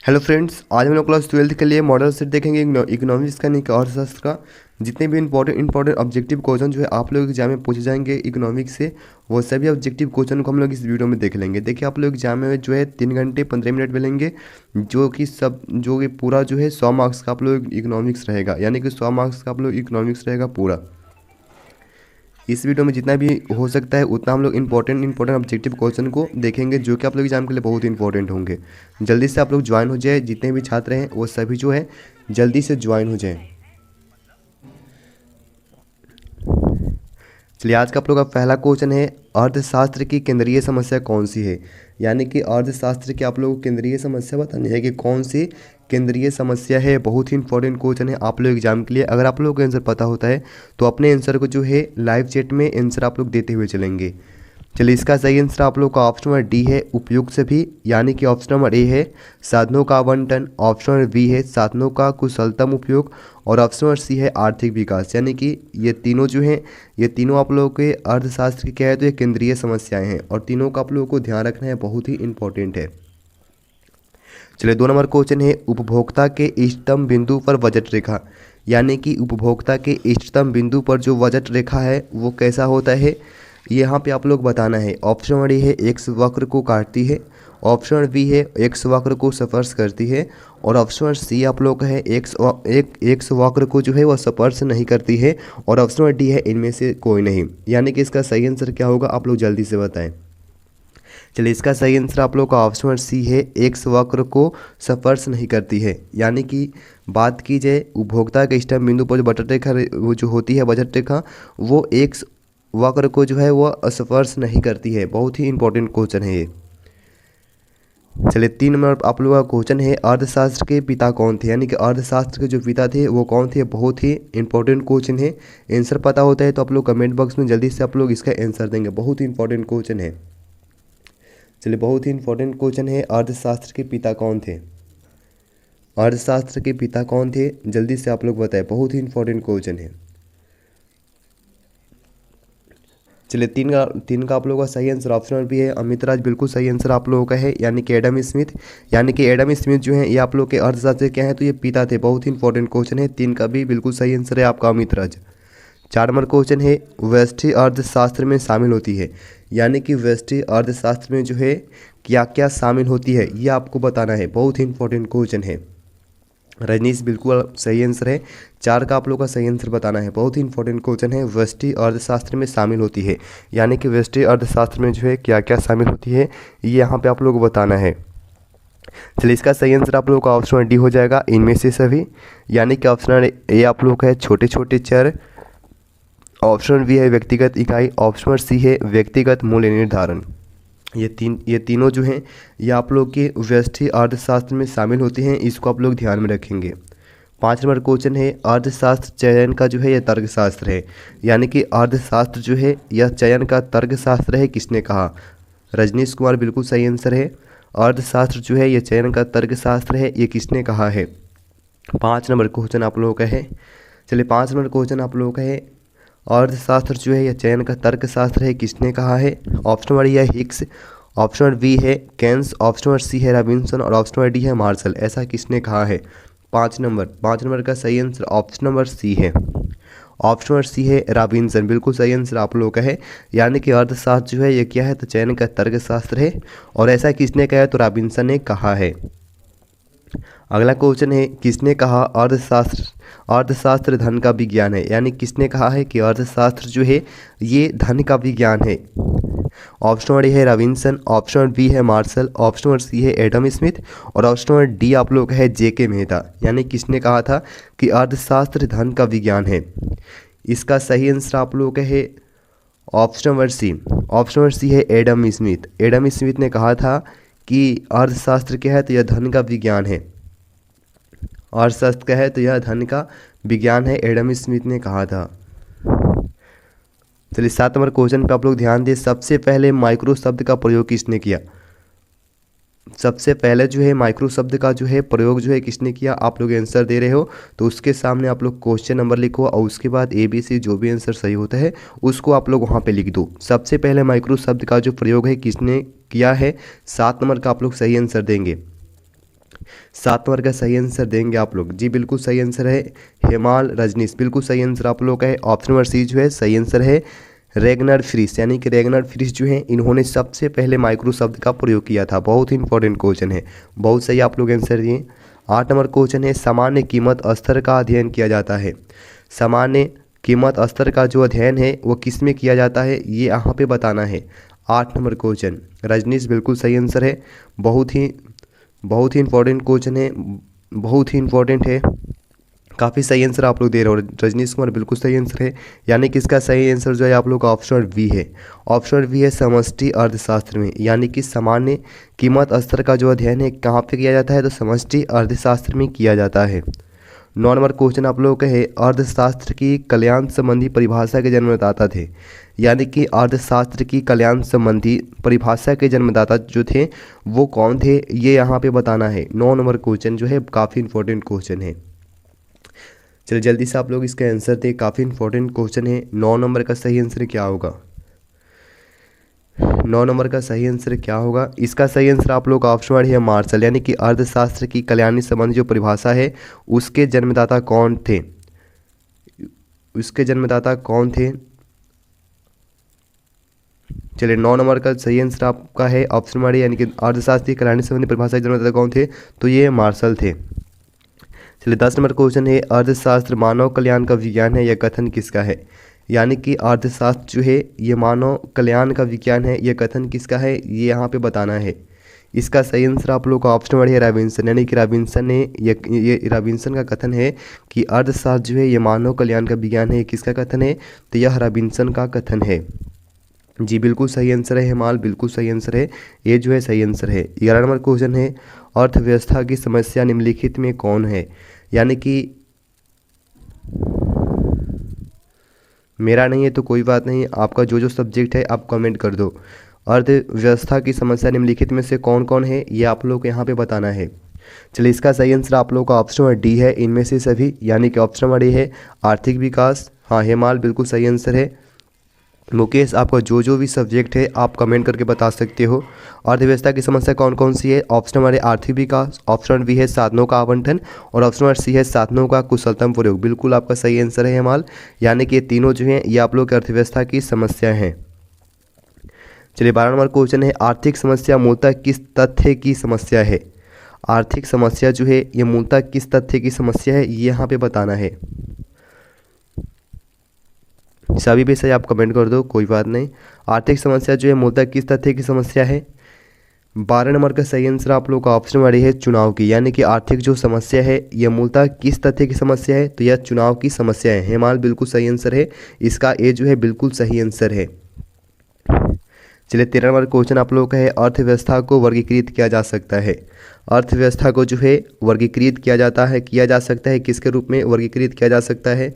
Hello friends, आज हम लोग क्लास 12th के लिए मॉडल सेट देखेंगे इकोनॉमिक्स का, नहीं कि अर्थशास्त्र का। जितने भी इंपॉर्टेंट ऑब्जेक्टिव क्वेश्चन जो है आप लोग एग्जाम में पूछे जाएंगे इकोनॉमिक्स से, वो सभी ऑब्जेक्टिव क्वेश्चन को हम लोग इस वीडियो में देख लेंगे। देखिए, आप लोग एग्जाम में जो है 3 घंटे 15 मिनट मिलेंगे, जो कि पूरा जो है 100 मार्क्स का आप लोग इकोनॉमिक्स रहेगा, यानी कि 100 मार्क्स का आप लोग इकोनॉमिक्स रहेगा पूरा। इस वीडियो में जितना भी हो सकता है उतना हम लोग इंपॉर्टेंट ऑब्जेक्टिव क्वेश्चन को देखेंगे, जो कि आप लोग एग्जाम के लिए बहुत इंपॉर्टेंट होंगे। जल्दी से आप लोग ज्वाइन हो जाए, जितने भी छात्र हैं वो सभी जो है जल्दी से ज्वाइन हो जाएं। चलिए, आज का आप लोग का पहला क्वेश्चन है, अर्थशास्त्र की केंद्रीय समस्या कौन सी है। यानी कि अर्थशास्त्र की आप लोगों को केंद्रीय समस्या बतानी है कि कौन सी केंद्रीय समस्या है। बहुत ही इंपॉर्टेंट क्वेश्चन है आप लोग एग्जाम के लिए। अगर आप लोगों को आंसर पता होता है तो अपने आंसर को जो है लाइव चैट में आंसर आप लोग देते हुए चलेंगे। चलिए, इसका सही आंसर आप लोग का ऑप्शन नंबर डी है, उपयुक्त सभी। यानी कि ऑप्शन नंबर ए है साधनों का आवंटन, ऑप्शन नंबर बी है साधनों का कुशलतम उपयोग, और ऑप्शन नंबर सी है आर्थिक विकास। यानी कि ये तीनों जो हैं, ये तीनों आप लोगों के अर्थशास्त्र की क्या है तो ये केंद्रीय समस्याएं हैं, और तीनों का आप लोगों को ध्यान रखना है, बहुत ही इंपॉर्टेंट है। चलिए, 2 नंबर क्वेश्चन है, उपभोक्ता के इष्टतम बिंदु पर बजट रेखा। यानी कि उपभोक्ता के इष्टतम बिंदु पर जो बजट रेखा है वो कैसा होता है, यहाँ पे आप लोग बताना है। ऑप्शन नंबर ए है एक्स वक्र को काटती है, ऑप्शन नंबर बी है एक्स वक्र को स्पर्श करती है, और ऑप्शन नंबर सी आप लोग का है एक्स वक्र को जो है वह स्पर्श नहीं करती है, और ऑप्शन नंबर डी है इनमें से कोई नहीं। यानी कि इसका सही आंसर क्या होगा, आप लोग जल्दी से बताएं। चलिए, इसका सही आंसर आप लोग का ऑप्शन नंबर सी है, एक्स वक्र को स्पर्श नहीं करती है। यानी कि बात की जाए उपभोक्ता के इष्टतम बिंदु पर जो बजट रेखा वो जो होती है बजट रेखा, वो एक्स वक्र को जो है वो स्पर्श नहीं करती है। बहुत ही इंपॉर्टेंट क्वेश्चन है ये। चलिए, 3 नंबर आप लोगों का क्वेश्चन है, अर्थशास्त्र के पिता कौन थे। यानी कि अर्थशास्त्र के जो पिता थे वो कौन थे। बहुत ही इंपॉर्टेंट क्वेश्चन है। आंसर पता होता है तो आप लोग कमेंट बॉक्स में जल्दी से आप लोग इसका आंसर देंगे। बहुत ही इंपॉर्टेंट क्वेश्चन है। चलिए, बहुत ही इंपॉर्टेंट क्वेश्चन है, अर्थशास्त्र के पिता कौन थे। अर्थशास्त्र के पिता कौन थे, जल्दी से आप लोग बताएं। बहुत ही इंपॉर्टेंट क्वेश्चन है। चलिए, तीन का आप लोगों का सही आंसर ऑप्शन भी है अमित राज, बिल्कुल सही आंसर आप लोगों का है। यानी कि एडम स्मिथ। यानी कि एडम स्मिथ जो है ये आप लोग के अर्थशास्त्र क्या है तो ये पिता थे। बहुत ही इंपॉर्टेंट क्वेश्चन है। 3 का भी बिल्कुल सही आंसर है आपका अमित राज। 4 नंबर क्वेश्चन है, व्यष्टि अर्थशास्त्र में शामिल होती है। यानी कि व्यष्टि अर्थशास्त्र में जो है क्या क्या शामिल होती है ये आपको बताना है। बहुत ही इंपॉर्टेंट क्वेश्चन है। रजनीश, बिल्कुल सही आंसर है। 4 का आप लोग का सही आंसर बताना है। बहुत ही इंपॉर्टेंट क्वेश्चन है, व्यष्टि अर्थशास्त्र में शामिल होती है। यानी कि व्यष्टि अर्थशास्त्र में जो है क्या क्या शामिल होती है ये यहाँ पे आप लोग को बताना है। चलिए, इसका सही आंसर आप लोगों का ऑप्शन डी हो जाएगा, इनमें से सभी। यानी कि ऑप्शन ए आप लोग का है छोटे छोटे चर, ऑप्शन बी है व्यक्तिगत इकाई, ऑप्शन सी है व्यक्तिगत मूल्य निर्धारण। ये तीनों जो हैं ये आप लोग के व्यष्टि अर्थशास्त्र में शामिल होते हैं। इसको आप लोग ध्यान में रखेंगे। 5 नंबर क्वेश्चन है, अर्थशास्त्र चयन का जो है यह तर्कशास्त्र है। यानी कि अर्थशास्त्र जो है यह चयन का तर्कशास्त्र है, किसने कहा। रजनीश कुमार, बिल्कुल सही आंसर है। अर्थशास्त्र जो है यह चयन का तर्कशास्त्र है, ये किसने कहा है। 5 नंबर क्वेश्चन आप लोगों का है। चलिए, 5 नंबर क्वेश्चन आप लोगों का है, अर्थशास्त्र जो है यह चयन का तर्कशास्त्र है, किसने कहा है। ऑप्शन नंबर ए है हिक्स, ऑप्शन नंबर बी है केन्स, ऑप्शन नंबर सी है रॉबिन्सन, और ऑप्शन नंबर डी है मार्शल। ऐसा किसने कहा है। 5 नंबर का सही आंसर ऑप्शन नंबर सी है। ऑप्शन नंबर सी है रॉबिन्सन, बिल्कुल सही आंसर आप लोगों का है। यानी कि अर्थशास्त्र जो है ये क्या है तो चयन का तर्कशास्त्र है, और ऐसा किसने कहा है तो रॉबिन्सन ने कहा है। अगला क्वेश्चन है, किसने कहा अर्थशास्त्र धन का विज्ञान है। यानी किसने कहा है कि अर्थशास्त्र जो है ये धन का विज्ञान है। ऑप्शन नंबर ए है रॉबिन्सन, ऑप्शन नंबर बी है मार्शल, ऑप्शन नंबर सी है एडम स्मिथ, और ऑप्शन नंबर डी आप लोग है जेके मेहता। यानी किसने कहा था कि अर्थशास्त्र धन का विज्ञान है। इसका सही आंसर आप लोग का है option number C. Option number C है एडम स्मिथ। एडम स्मिथ ने कहा था कि अर्थशास्त्र क्या है तो यह धन का विज्ञान है। अर्थशास्त्र क्या है तो यह धन का विज्ञान है, एडम स्मिथ ने कहा था। चलिए, 7 नंबर क्वेश्चन पे आप लोग ध्यान दें, सबसे पहले माइक्रो शब्द का प्रयोग किसने किया। सबसे पहले जो है माइक्रो शब्द का जो है प्रयोग जो है किसने किया। आप लोग आंसर दे रहे हो तो उसके सामने आप लोग क्वेश्चन नंबर लिखो, और उसके बाद ABC जो भी आंसर सही होता है उसको आप लोग वहाँ पे लिख दो। सबसे पहले माइक्रो शब्द का जो प्रयोग है किसने किया है, 7 नंबर का आप लोग सही आंसर देंगे। 7 नंबर का सही आंसर देंगे आप लोग। जी बिल्कुल सही आंसर है हेमाल रजनीश, बिल्कुल सही आंसर आप लोग का है। ऑप्शन नंबर सी जो है सही आंसर है रेगनर फ्रिश, यानी कि रेगनर फ्रिश जो है इन्होंने सबसे पहले माइक्रो शब्द का प्रयोग किया था। बहुत ही इंपॉर्टेंट क्वेश्चन है, बहुत सही आप लोग आंसर दिए। 8 नंबर क्वेश्चन है सामान्य कीमत स्तर का अध्ययन किया जाता है। सामान्य कीमत स्तर का जो अध्ययन है वो किस में किया जाता है, ये यहाँ पे बताना है। 8 नंबर क्वेश्चन रजनीश बिल्कुल सही आंसर है। बहुत ही इंपॉर्टेंट क्वेश्चन है, बहुत ही इंपॉर्टेंट है। काफ़ी सही आंसर आप लोग दे रहे हो। रजनीश कुमार बिल्कुल सही आंसर है, यानी कि इसका सही आंसर जो है आप लोग का ऑप्शन वी है। ऑप्शन वी है समष्टि अर्थशास्त्र में, यानी कि सामान्य कीमत स्तर का जो अध्ययन है कहाँ पे किया जाता है, तो समष्टि अर्थशास्त्र में किया जाता है। 9 नंबर क्वेश्चन आप लोगों का है अर्थशास्त्र की कल्याण संबंधी परिभाषा के जन्मदाता थे, यानी कि अर्थशास्त्र की कल्याण संबंधी परिभाषा के जन्मदाता जो थे वो कौन थे, ये यहाँ पे बताना है। 9 नंबर क्वेश्चन जो है काफ़ी इंपॉर्टेंट क्वेश्चन है। चलिए जल्दी से आप लोग इसका आंसर दें, काफ़ी इंपॉर्टेंट क्वेश्चन है। 9 नंबर का सही आंसर क्या होगा? 9 नंबर का सही आंसर क्या होगा? इसका सही आंसर आप लोग का ऑप्शन वाली है मार्शल, यानी कि अर्थशास्त्र की कल्याणी संबंधी जो परिभाषा है उसके जन्मदाता कौन थे, उसके जन्मदाता कौन थे? चलिए 9 नंबर का सही आंसर आपका है ऑप्शन वाली, यानी कि अर्थशास्त्र की कल्याणी संबंधी परिभाषा के जन्मदाता कौन थे, तो ये मार्शल थे। चलिए 10 नंबर क्वेश्चन है अर्थशास्त्र मानव कल्याण का विज्ञान है, यह कथन किसका है? यानी कि अर्थशास्त्र जो है ये मानव कल्याण का विज्ञान है, यह कथन किसका है, ये यहाँ पे बताना है। इसका सही आंसर आप लोग का ऑप्शन वाली है रॉबिन्सन, यानी कि रॉबिन्सन ने ये रॉबिन्सन का कथन है कि अर्थशास्त्र जो है ये मानव कल्याण का विज्ञान है। किसका कथन है, तो यह रॉबिन्सन का कथन है। जी बिल्कुल सही आंसर है हेमाल, बिल्कुल सही आंसर है, ये जो है सही आंसर है। 11 नंबर क्वेश्चन है अर्थव्यवस्था की समस्या निम्नलिखित में कौन है? यानी कि मेरा नहीं है तो कोई बात नहीं, आपका जो जो सब्जेक्ट है आप कमेंट कर दो। अर्थव्यवस्था की समस्या निम्नलिखित में से कौन कौन है, ये आप लोग को यहाँ पे बताना है। चलिए इसका सही आंसर आप लोग का ऑप्शन डी है, इनमें से सभी, यानी कि ऑप्शन डी है आर्थिक विकास। हाँ हेमाल बिल्कुल सही आंसर है। मुकेश आपका जो जो भी सब्जेक्ट है आप कमेंट करके बता सकते हो। अर्थव्यवस्था की समस्या कौन कौन सी है? ऑप्शन नंबर ए आर्थिक विकास, ऑप्शन बी है साधनों का आवंटन, और ऑप्शन नंबर सी है साधनों का कुशलतम प्रयोग। बिल्कुल आपका सही आंसर है हेमाल, यानी कि ये तीनों जो हैं ये आप लोग की अर्थव्यवस्था की समस्या हैं। चलिए 12 नंबर क्वेश्चन है आर्थिक समस्या मूलतः किस तथ्य की समस्या है? आर्थिक समस्या जो है ये मूलतः किस तथ्य की समस्या है, ये यहाँ पे बताना है। सभी पे सही आप कमेंट कर दो, कोई बात नहीं। आर्थिक समस्या जो है मूलतः किस तथ्य की समस्या है? 12 नंबर का सही आंसर आप लोग का ऑप्शन वाली है चुनाव की, यानी कि आर्थिक जो समस्या है यह मूलतः किस तथ्य की समस्या है, तो यह चुनाव की समस्या है। हेमाल बिल्कुल सही आंसर है, इसका ए जो है बिल्कुल सही आंसर है। चलिए 13 नंबर क्वेश्चन आप लोग का है अर्थव्यवस्था को वर्गीकृत किया जा सकता है। अर्थव्यवस्था को जो है वर्गीकृत किया जा सकता है किसके रूप में वर्गीकृत किया जा सकता है?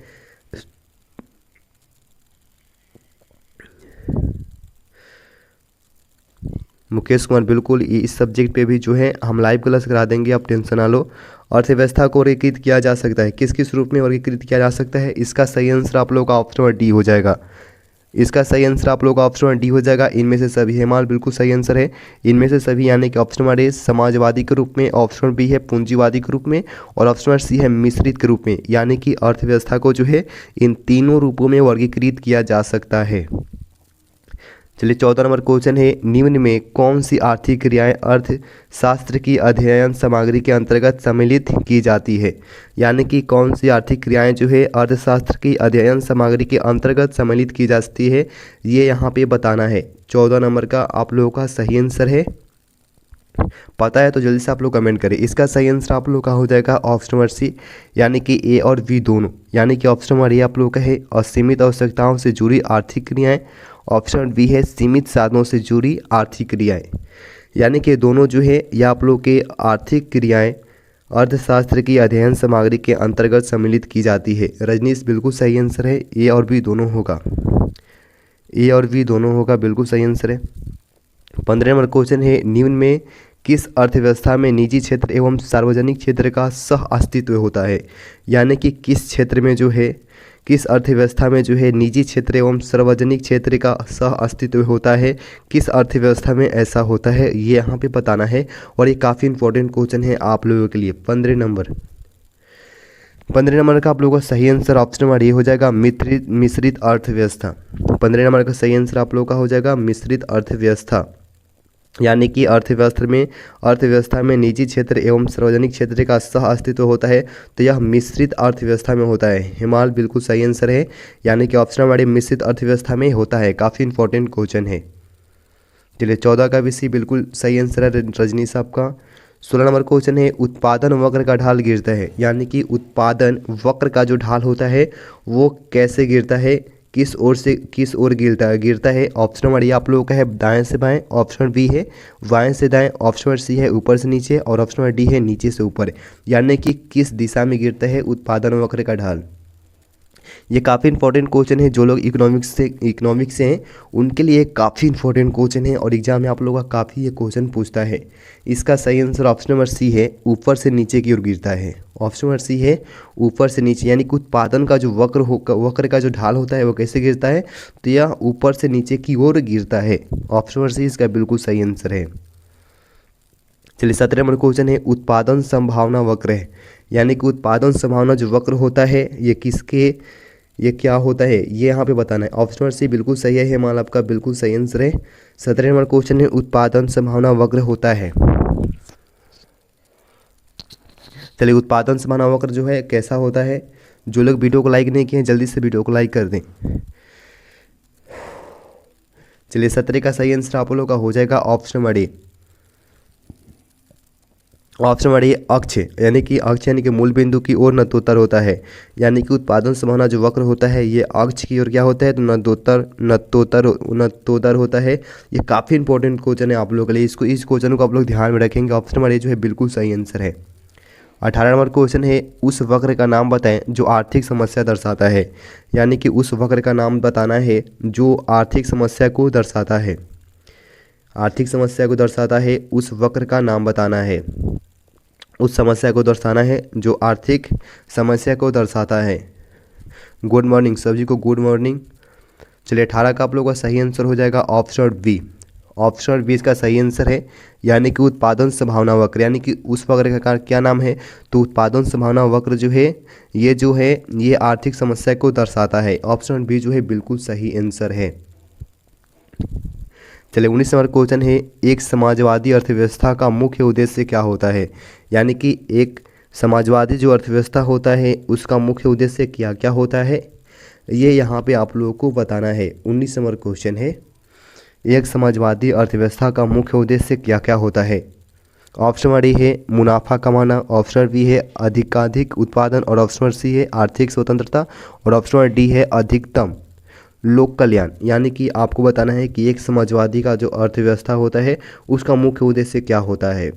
मुकेश कुमार बिल्कुल इस सब्जेक्ट पे भी जो है हम लाइव क्लास करा देंगे, आप टेंशन ना लो। अर्थव्यवस्था को वर्गीकृत किया जा सकता है किस किस रूप में वर्गीकृत किया जा सकता है? इसका सही आंसर आप लोग का ऑप्शन डी हो जाएगा। इसका सही आंसर आप लोग का ऑप्शन डी हो जाएगा, इनमें से सभी। हेमाल बिल्कुल सही आंसर है, इनमें से सभी, यानी कि ऑप्शन नंबर ए समाजवादी के रूप में, ऑप्शन बी है पूंजीवादी के रूप में, और ऑप्शन नंबर सी है मिश्रित के रूप में। यानी कि अर्थव्यवस्था को जो है इन तीनों रूपों में वर्गीकृत किया जा सकता है। चलिए 14 नंबर क्वेश्चन है निम्न में कौन सी आर्थिक क्रियाएं अर्थशास्त्र की अध्ययन सामग्री के अंतर्गत सम्मिलित की जाती है? यानी कि कौन सी आर्थिक क्रियाएं जो है अर्थशास्त्र की अध्ययन सामग्री के अंतर्गत सम्मिलित की जाती है, ये यहाँ पे बताना है। 14 नंबर का आप लोगों का सही आंसर है, पता है तो जल्दी से आप लोग कमेंट करें। इसका सही आंसर आप लोग का हो जाएगा ऑप्शन नंबर सी, यानी कि ए और बी दोनों, यानी कि ऑप्शन नंबर ए आप लोग का है असीमित आवश्यकताओं से जुड़ी आर्थिक क्रियाएं, ऑप्शन बी है सीमित साधनों से जुड़ी आर्थिक क्रियाएं। यानी कि दोनों जो है ये आप लोग के आर्थिक क्रियाएं अर्थशास्त्र की अध्ययन सामग्री के अंतर्गत सम्मिलित की जाती है। रजनीश बिल्कुल सही आंसर है, ए और बी दोनों होगा, ए और बी दोनों होगा, बिल्कुल सही आंसर है। 15 नंबर क्वेश्चन है निम्न में किस अर्थव्यवस्था में निजी क्षेत्र एवं सार्वजनिक क्षेत्र का सह अस्तित्व होता है? यानी कि किस क्षेत्र में जो है किस अर्थव्यवस्था में जो है निजी क्षेत्र एवं सार्वजनिक क्षेत्र का सह अस्तित्व होता है, किस अर्थव्यवस्था में ऐसा होता है, ये यहाँ पे बताना है। और ये काफ़ी इंपॉर्टेंट क्वेश्चन है आप लोगों के लिए। 15 नंबर का आप लोगों का सही आंसर ऑप्शन नंबर ए हो जाएगा मिश्रित अर्थव्यवस्था। 15 नंबर का सही आंसर आप लोगों का हो जाएगा मिश्रित अर्थव्यवस्था, यानी कि अर्थव्यवस्था में निजी क्षेत्र एवं सार्वजनिक क्षेत्र का सह अस्तित्व होता है, तो यह मिश्रित अर्थव्यवस्था में होता है। हिमाल बिल्कुल सही आंसर है, यानी कि ऑप्शन नंबर ए मिश्रित अर्थव्यवस्था में होता है। काफ़ी इंपॉर्टेंट क्वेश्चन है। चलिए 14 का भी सी बिल्कुल सही आंसर है रजनी साहब का। 16 नंबर क्वेश्चन है उत्पादन वक्र का ढाल गिरता है, यानी कि उत्पादन वक्र का जो ढाल होता है वो कैसे गिरता है, किस ओर गिरता है। ऑप्शन नंबर ए आप लोगों का है दाएं से बाएं, ऑप्शन बी है बाएं से दाएं, ऑप्शन नंबर सी है ऊपर से नीचे, और ऑप्शन नंबर डी है नीचे से ऊपर, यानी कि किस दिशा में गिरता है उत्पादन वक्र का ढाल। ये काफ़ी इंपॉर्टेंट क्वेश्चन है। जो लोग इकोनॉमिक्स से हैं उनके लिए काफ़ी इंपॉर्टेंट क्वेश्चन है, और एग्जाम में आप लोगों का काफ़ी ये क्वेश्चन पूछता है। इसका सही आंसर ऑप्शन नंबर सी है ऊपर से नीचे की ओर गिरता है। ऑप्शन नंबर सी है ऊपर से नीचे, यानी कि उत्पादन का जो वक्र का जो ढाल होता है वो कैसे गिरता है, तो यह ऊपर से नीचे की ओर गिरता है। ऑप्शन नंबर सी इसका बिल्कुल सही आंसर है। चलिए 17 नंबर क्वेश्चन है उत्पादन संभावना वक्र है, यानी कि उत्पादन संभावना जो वक्र होता है ये क्या होता है, ये यहाँ पे बताना है। ऑप्शन नंबर सी बिल्कुल सही है, हिमाल आपका बिल्कुल सही आंसर है। 17 नंबर क्वेश्चन है उत्पादन संभावना वक्र होता है। चलिए उत्पादन संभावना वक्र जो है कैसा होता है, जो लोग वीडियो को लाइक नहीं किए हैं जल्दी से वीडियो को लाइक कर दें। चलिए 17 का सही आंसर आप लोगों का हो जाएगा option number A. Option number ए अक्ष, यानी कि मूल बिंदु की ओर नतोत्तर होता है, यानी कि उत्पादन संभावना जो वक्र होता है ये अक्ष की ओर क्या होता है, तो नतोदर होता है। ये काफ़ी इंपॉर्टेंट क्वेश्चन है आप लोगों के लिए, इस क्वेश्चन को आप लोग ध्यान में रखेंगे। ऑप्शन नंबर ए जो है बिल्कुल सही आंसर है। 18 नंबर क्वेश्चन है उस वक्र का नाम बताएं जो आर्थिक समस्या दर्शाता है, यानी कि उस वक्र का नाम बताना है जो आर्थिक समस्या को दर्शाता है। आर्थिक समस्या को दर्शाता है उस वक्र का नाम बताना है, उस समस्या को दर्शाना है जो आर्थिक समस्या को दर्शाता है। गुड मॉर्निंग सभी को, गुड मॉर्निंग। चलिए 18 का आप लोगों का सही आंसर हो जाएगा ऑप्शन बी। ऑप्शन बी इसका सही आंसर है, यानी कि उत्पादन संभावना वक्र, यानी कि उस वक्र का क्या नाम है, तो उत्पादन संभावना वक्र जो है ये आर्थिक समस्या को दर्शाता है। ऑप्शन बी जो है बिल्कुल सही आंसर है। चलिए 19 नंबर क्वेश्चन है एक समाजवादी अर्थव्यवस्था का मुख्य उद्देश्य क्या होता है, यानी कि एक समाजवादी जो अर्थव्यवस्था होता है उसका मुख्य उद्देश्य क्या क्या होता है, ये यहाँ पे आप लोगों को बताना है। 19 नंबर क्वेश्चन है एक समाजवादी अर्थव्यवस्था का मुख्य उद्देश्य क्या क्या होता है। ऑप्शन नंबर ए है मुनाफा कमाना, ऑप्शन बी है अधिकाधिक उत्पादन, और ऑप्शन नंबर सी है आर्थिक स्वतंत्रता, और ऑप्शन नंबर डी है अधिकतम लोक कल्याण। यानी कि आपको बताना है कि एक समाजवादी का जो अर्थव्यवस्था होता है उसका मुख्य उद्देश्य क्या होता है।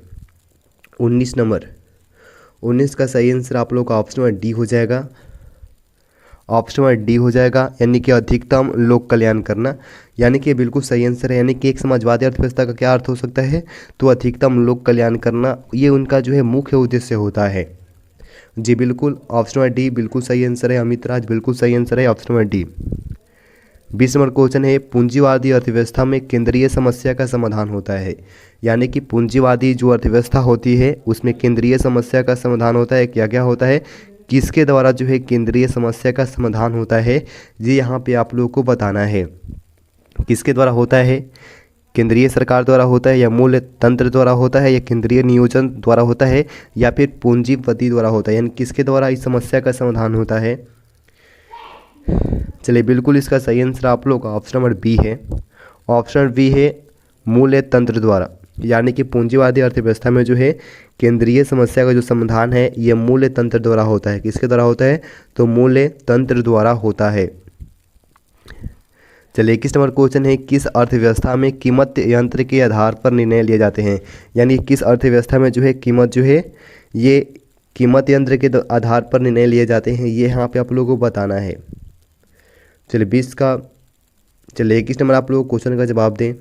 19 का सही आंसर आप लोग का ऑप्शन नंबर डी हो जाएगा। ऑप्शन नंबर डी हो जाएगा, यानी कि अधिकतम लोक कल्याण करना, यानी कि बिल्कुल सही आंसर है। यानी कि एक समाजवादी अर्थव्यवस्था का क्या अर्थ हो सकता है, तो अधिकतम लोक कल्याण करना, ये उनका जो है मुख्य उद्देश्य होता है। जी बिल्कुल, ऑप्शन नंबर डी बिल्कुल सही आंसर है। अमित राज बिल्कुल सही आंसर है, option number D. 20 number question है पूंजीवादी अर्थव्यवस्था में केंद्रीय समस्या का समाधान होता है, यानी कि पूंजीवादी जो अर्थव्यवस्था होती है उसमें केंद्रीय समस्या का समाधान होता है। क्या क्या होता है, किसके द्वारा जो है केंद्रीय समस्या का समाधान होता है, ये यहाँ पे आप लोगों को बताना है। किसके द्वारा होता है, केंद्रीय सरकार द्वारा होता है, या मूल्य तंत्र द्वारा होता है, या केंद्रीय नियोजन द्वारा होता है, या फिर पूंजीपति द्वारा होता है, यानी किसके द्वारा इस समस्या का समाधान होता है। चलिए बिल्कुल इसका सही आंसर आप लोग का ऑप्शन नंबर बी है। ऑप्शन बी है मूल्य तंत्र द्वारा, यानी कि पूंजीवादी अर्थव्यवस्था में जो है केंद्रीय समस्या का जो समाधान है ये मूल्य तंत्र द्वारा होता है। किसके द्वारा होता है, तो मूल्य तंत्र द्वारा होता है। चलिए 21 नंबर क्वेश्चन है किस अर्थव्यवस्था में कीमत यंत्र के आधार पर निर्णय लिए जाते हैं, यानी किस अर्थव्यवस्था में जो है कीमत जो है ये कीमत यंत्र के आधार पर निर्णय लिए जाते हैं, ये यहाँ पे आप लोगों को बताना है। चलिए 21 नंबर आप लोग क्वेश्चन का जवाब दें।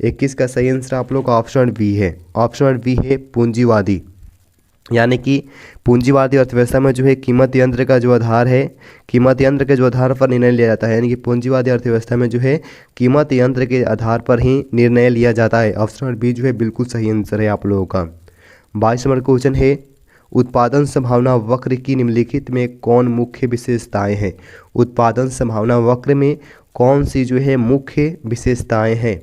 21 का सही आंसर आप लोग का ऑप्शन बी है। ऑप्शन बी है पूंजीवादी। यानी कि पूंजीवादी अर्थव्यवस्था में जो है कीमत यंत्र का जो आधार है, कीमत यंत्र के जो आधार पर निर्णय लिया जाता है। यानी कि पूंजीवादी अर्थव्यवस्था में जो है कीमत यंत्र के आधार पर ही निर्णय लिया जाता है। ऑप्शन नंबर बी जो है बिल्कुल सही आंसर है आप लोगों का। 22 नंबर क्वेश्चन है, उत्पादन संभावना वक्र की निम्नलिखित में कौन मुख्य विशेषताएं हैं। उत्पादन संभावना वक्र में कौन सी जो है मुख्य विशेषताएं हैं,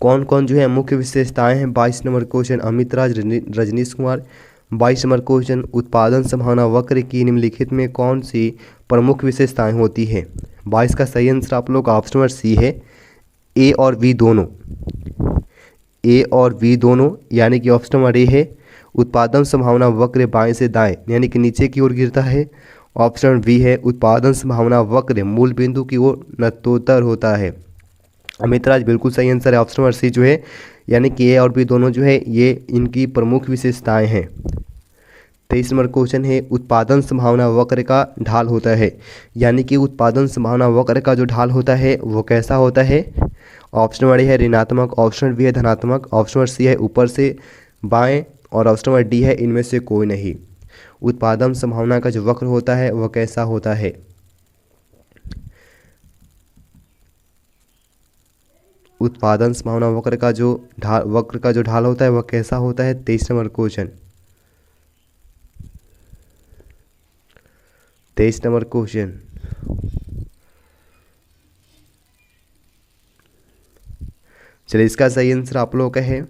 कौन कौन जो है मुख्य विशेषताएं हैं। 22 नंबर क्वेश्चन अमित राज रजनीश कुमार। 22 नंबर क्वेश्चन उत्पादन संभावना वक्र की निम्नलिखित में कौन सी प्रमुख विशेषताएं होती है। 22 का सही आंसर आप लोग का ऑप्शन नंबर सी है, ए और बी दोनों, ए और बी दोनों, यानी कि ऑप्शन नंबर ए है उत्पादन संभावना वक्र बाएं से दाएं यानी कि नीचे की ओर गिरता है। ऑप्शन बी है उत्पादन संभावना वक्र मूल बिंदु की ओर नतोत्तर होता है। अमित राज बिल्कुल सही आंसर है ऑप्शन नंबर सी जो है, यानी कि ए और बी दोनों जो है ये इनकी प्रमुख विशेषताएं हैं। 23 नंबर क्वेश्चन है उत्पादन संभावना वक्र का ढाल होता है, यानी कि उत्पादन संभावना वक्र का जो ढाल होता है वो कैसा होता है। ऑप्शन नंबर ए है ऋणात्मक, ऑप्शन नंबर बी है धनात्मक, ऑप्शन नंबर सी है ऊपर से बाएं और ऑप्शन नंबर डी है इनमें से कोई नहीं। उत्पादन संभावना का जो वक्र होता है वह कैसा होता है। उत्पादन संभावना वक्र का जो ढाल होता है वह कैसा होता है। 23 नंबर क्वेश्चन, 23 नंबर क्वेश्चन चलिए इसका सही आंसर आप लोगों का है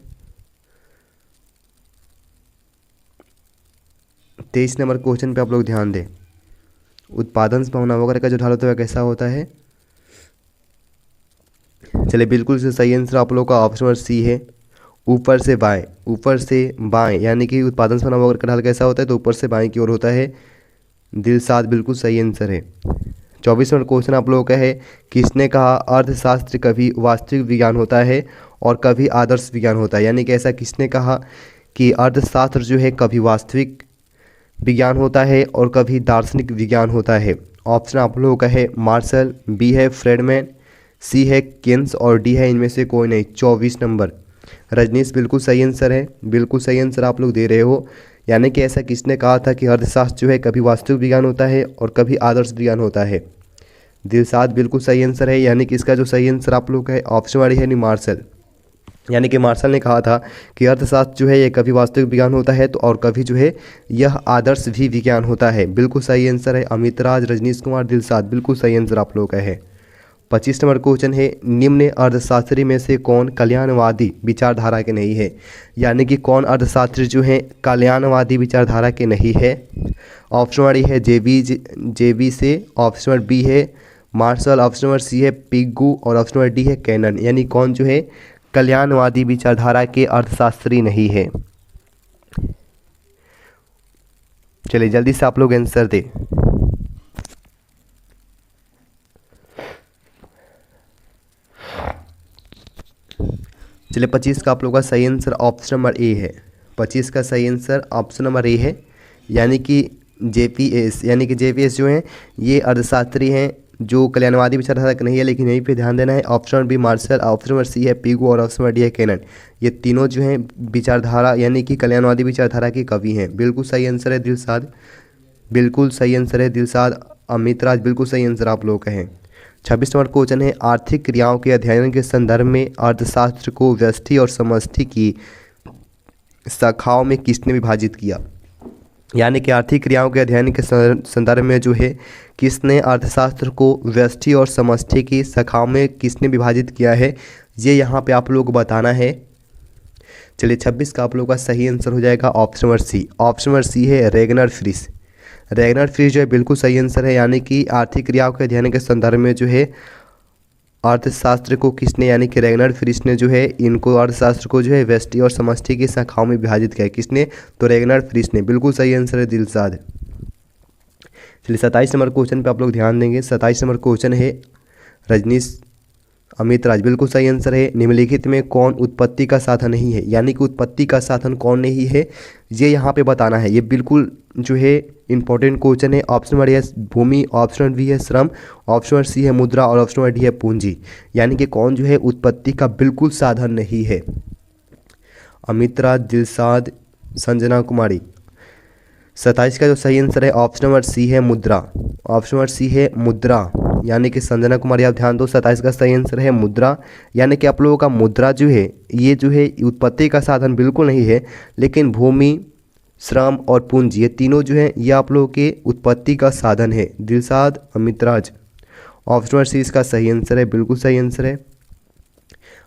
23 नंबर क्वेश्चन पे आप लोग ध्यान दें। उत्पादन संभावना वक्र का जो ढाल होता है वह कैसा होता है। चलिए बिल्कुल से सही आंसर आप लोगों का ऑप्शन नंबर सी है ऊपर से बाएं, ऊपर से बाएं, यानी कि उत्पादन संभावना वक्र का ढाल कैसा होता है तो ऊपर से बाएं की ओर होता है। दिलसाद बिल्कुल सही आंसर है। 24 नंबर क्वेश्चन आप लोगों का है किसने कहा अर्थशास्त्र कभी वास्तविक विज्ञान होता है और कभी आदर्श विज्ञान होता है। यानी कि ऐसा किसने कहा कि अर्थशास्त्र जो है कभी वास्तविक विज्ञान होता है और कभी दार्शनिक विज्ञान होता है। ऑप्शन आप लोगों का है मार्शल, बी है फ्रेडमैन, सी है केन्स और डी है इनमें से कोई नहीं। 24 नंबर रजनीश बिल्कुल सही आंसर है, बिल्कुल सही आंसर आप लोग दे रहे हो। यानी कि ऐसा किसने कहा था कि अर्थशास्त्र जो है कभी वास्तविक विज्ञान होता है और कभी आदर्श विज्ञान होता है। दिलसाद बिल्कुल सही आंसर है, यानी कि इसका जो सही आंसर आप लोग का है ऑप्शन वाली है नहीं मार्शल। यानी कि मार्शल ने कहा था कि अर्थशास्त्र जो है ये कभी वास्तविक विज्ञान होता है तो और कभी जो है यह आदर्श भी विज्ञान होता है। बिल्कुल सही आंसर है अमित राज रजनीश कुमार दिलसाद बिल्कुल सही आंसर आप लोग का है। 25 नंबर क्वेश्चन है निम्न अर्थशास्त्री में से कौन कल्याणवादी विचारधारा के नहीं है। यानी कि कौन अर्थशास्त्री जो है कल्याणवादी विचारधारा के नहीं है। ऑप्शन नंबर ए है जेबी से, ऑप्शन नंबर बी है मार्शल, ऑप्शन नंबर सी है पिग्गू और ऑप्शन नंबर डी है कैनन। यानी कौन जो है कल्याणवादी विचारधारा के अर्थशास्त्री नहीं है। चलिए जल्दी से आप लोग आंसर दें। चलिए 25 का आप लोगों का सही आंसर ऑप्शन नंबर ए है। 25 का सही आंसर ऑप्शन नंबर ए है, यानी कि जेपीएस, यानी कि जेपीएस जो हैं ये अर्थशास्त्री हैं जो कल्याणवादी विचारधारा के नहीं है। लेकिन यहीं पे ध्यान देना है option number B Marshall, option number C है पिगू और ऑप्शन नंबर डी है कैनन। ये तीनों जो हैं विचारधारा यानी कि कल्याणवादी विचारधारा के कवि हैं। बिल्कुल सही आंसर है दिलसाद, बिल्कुल सही आंसर है दिलसाद। अमित राज बिल्कुल सही आंसर आप लोग का है। 26 नंबर क्वेश्चन है आर्थिक क्रियाओं के अध्ययन के संदर्भ में अर्थशास्त्र को व्यष्टि और समष्टि की शाखाओं में किसने विभाजित किया। यानी कि आर्थिक क्रियाओं के अध्ययन के संदर्भ में जो है किसने अर्थशास्त्र को व्यष्टि और समष्टि की शाखाओं में किसने विभाजित किया है, ये यहाँ पे आप लोग को बताना है। चलिए 26 का आप लोग का सही आंसर हो जाएगा option number C. Option number C है रेगनर फ्रिश। रेगनर फ्रिश जो है बिल्कुल सही आंसर है, यानी कि आर्थिक क्रियाओं के अध्ययन के संदर्भ में जो है अर्थशास्त्र को किसने, यानी कि रेगनर फ्रिश ने जो है इनको अर्थशास्त्र को जो है व्यष्टि और समष्टि की शाखाओं में विभाजित किया है। किसने, तो रेगनर फ्रिश ने। बिल्कुल सही आंसर है दिलसाद। चलिए 27 नंबर क्वेश्चन पे आप लोग ध्यान देंगे। 27 नंबर क्वेश्चन है रजनीश अमित राज बिल्कुल सही आंसर है निम्नलिखित में कौन उत्पत्ति का साधन नहीं है। यानी कि उत्पत्ति का साधन कौन नहीं है ये यहाँ पे बताना है। ये बिल्कुल जो है इंपॉर्टेंट क्वेश्चन है। ऑप्शन नंबर ए भूमि, ऑप्शन नंबर बी है श्रम, ऑप्शन नंबर सी है मुद्रा और ऑप्शन नंबर डी है पूंजी। यानी कि कौन जो है उत्पत्ति का बिल्कुल साधन नहीं है। अमित राज, दिलसाद, संजना कुमारी। 27 का जो सही आंसर है ऑप्शन नंबर सी है मुद्रा। ऑप्शन नंबर सी है मुद्रा, यानी कि संजना कुमारी। आप ध्यान दो, 27 का सही आंसर है मुद्रा, यानी कि आप लोगों का मुद्रा जो है ये जो है उत्पत्ति का साधन बिल्कुल नहीं है, लेकिन भूमि, श्रम और पूंजी ये तीनों जो है ये आप लोगों के उत्पत्ति का साधन है। दिलशाद अमितराज। ऑप्शन नंबर सी इसका सही आंसर है, बिल्कुल सही आंसर है।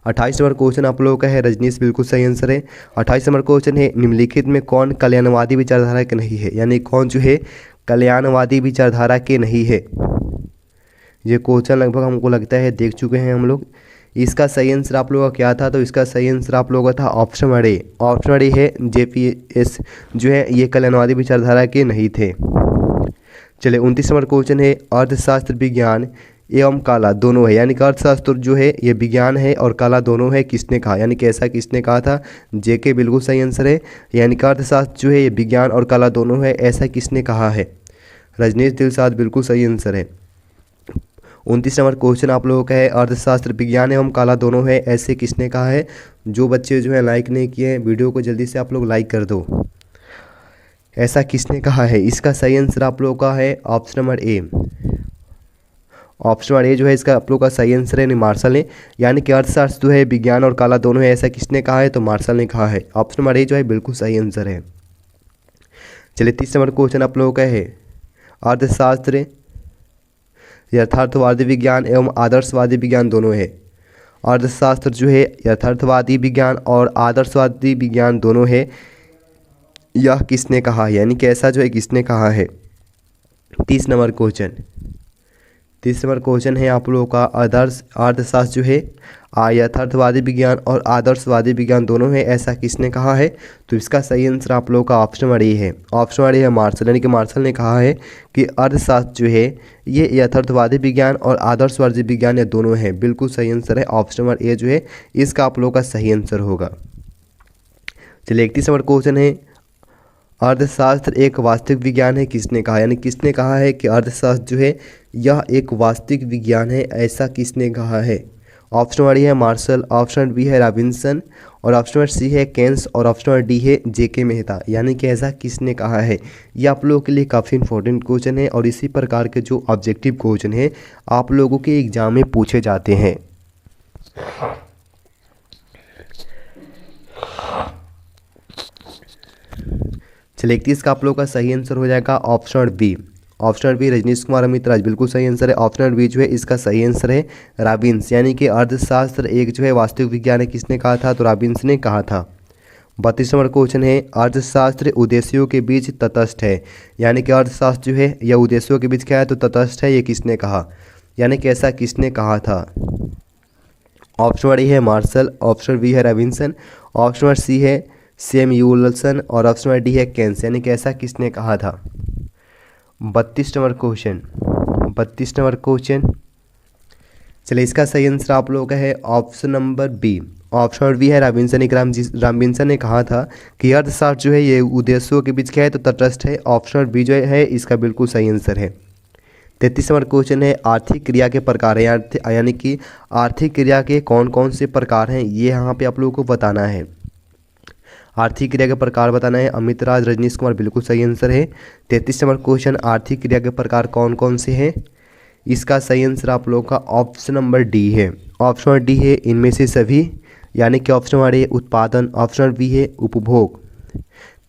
28 नंबर क्वेश्चन आप लोगों का है रजनीश, बिल्कुल सही आंसर है। 28 नंबर क्वेश्चन है निम्नलिखित में कौन कल्याणवादी विचारधारा के नहीं है, यानी कौन जो है कल्याणवादी विचारधारा के नहीं है। ये क्वेश्चन लगभग हमको लगता है देख चुके हैं हम लोग। इसका सही आंसर आप लोगों का क्या था, तो इसका सही आंसर आप लोगों का था option number A. Option number ए है JPS जो है ये कल्याणवादी विचारधारा के नहीं थे। चलिए 29 नंबर क्वेश्चन है अर्थशास्त्र विज्ञान एवं कला दोनों है, यानी कि अर्थशास्त्र जो है ये विज्ञान है और कला दोनों है, किसने कहा, यानी कि ऐसा किसने कहा था। JK बिल्कुल सही आंसर है, यानी कि अर्थशास्त्र जो है ये विज्ञान और कला दोनों है, ऐसा किसने कहा है। रजनीश दिलशाद बिल्कुल सही आंसर है। 29 नंबर क्वेश्चन आप लोगों का है अर्थशास्त्र विज्ञान एवं कला दोनों है, ऐसे किसने कहा है। जो बच्चे जो है लाइक नहीं किए हैं वीडियो को जल्दी से आप लोग लाइक कर दो। ऐसा किसने कहा है, इसका सही आंसर आप लोगों का है option number A. Option number ए जो है इसका आप लोग का सही आंसर है मार्शल ने, यानी कि अर्थशास्त्र जो है विज्ञान और कला दोनों है, ऐसा किसने कहा है, तो मार्शल ने कहा है। ऑप्शन नंबर ए जो है बिल्कुल सही आंसर है। चलिए 30 नंबर क्वेश्चन आप लोगों का है अर्थशास्त्र यथार्थवादी विज्ञान एवं आदर्शवादी विज्ञान दोनों है। अर्थशास्त्र जो है यथार्थवादी विज्ञान और आदर्शवादी विज्ञान दोनों है, यह किसने कहा, यानी कि ऐसा जो है किसने कहा है। 30 नंबर क्वेश्चन, 30 नंबर क्वेश्चन है आप लोगों का अर्थशास्त्र जो है यथार्थवादी विज्ञान और आदर्शवादी विज्ञान दोनों है, ऐसा किसने कहा है, तो इसका सही आंसर आप लोगों का ऑप्शन नंबर ए है। ऑप्शन नंबर ए है मार्शल, यानी कि मार्शल ने कहा है कि अर्थशास्त्र जो है ये यथार्थवादी विज्ञान और आदर्शवादी विज्ञान ये दोनों हैं, बिल्कुल सही आंसर है। ऑप्शन नंबर ए जो है इसका आप लोगों का सही आंसर होगा। चलिए 31 नंबर क्वेश्चन है अर्थशास्त्र एक वास्तविक विज्ञान है, किसने कहा, यानी किसने कहा है कि अर्थशास्त्र जो है यह एक वास्तविक विज्ञान है, ऐसा किसने कहा है। ऑप्शन नंबर ए है मार्शल, ऑप्शन नंबर बी है रॉबिन्सन और ऑप्शन नंबर सी है केन्स और ऑप्शन नंबर डी है JK मेहता, यानी कि ऐसा किसने कहा है। ये आप लोगों के लिए काफ़ी इंपॉर्टेंट क्वेश्चन है और इसी प्रकार के जो ऑब्जेक्टिव क्वेश्चन है आप लोगों के एग्जाम में पूछे जाते हैं। चलिए 31 का आप लोगों का सही आंसर हो जाएगा option number B. Option number B Rajneesh Kumar Amitraj, बिल्कुल सही आंसर है। ऑप्शन नंबर बी जो है इसका सही आंसर है रॉबिन्स, यानी कि अर्थशास्त्र एक जो है वास्तविक विज्ञान है, किसने कहा था, तो रॉबिन्स ने कहा था। 32 नंबर क्वेश्चन है अर्थशास्त्र उद्देश्यों के बीच तटस्थ है, यानी कि अर्थशास्त्र जो है यह उद्देश्यों के बीच क्या है, तो तटस्थ है, ये किसने कहा, यानी कि ऐसा किसने कहा था। ऑप्शन नंबर ए है मार्शल, ऑप्शन बी है रॉबिन्सन, ऑप्शन नंबर सी है सैमुअल्सन और ऑप्शन नंबर डी है केन्स, यानी कि ऐसा किसने कहा था। 32 नंबर क्वेश्चन, 32 नंबर क्वेश्चन, चलिए इसका सही आंसर आप लोगों का है option number B. Option number B है रॉबिन्सन। रॉबिन्सन ने कहा था कि अर्थशास्त्र जो है ये उद्देश्यों के बीच क्या है, तो तटस्थ है। ऑप्शन नंबर बी जो है इसका बिल्कुल सही आंसर है। 33 नंबर क्वेश्चन है आर्थिक क्रिया के प्रकार है, यानी कि आर्थिक क्रिया के कौन कौन से प्रकार हैं, ये यहाँ पे आप लोगों को बताना है। आर्थिक क्रिया के प्रकार बताना है। अमितराज रजनीश कुमार बिल्कुल सही आंसर है। 33 नंबर क्वेश्चन आर्थिक क्रिया के प्रकार कौन कौन से हैं, इसका सही आंसर आप लोगों का ऑप्शन नंबर डी है। ऑप्शन नंबर डी है इनमें से सभी, यानी कि ऑप्शन नंबर ए उत्पादन, ऑप्शन नंबर बी है उपभोग।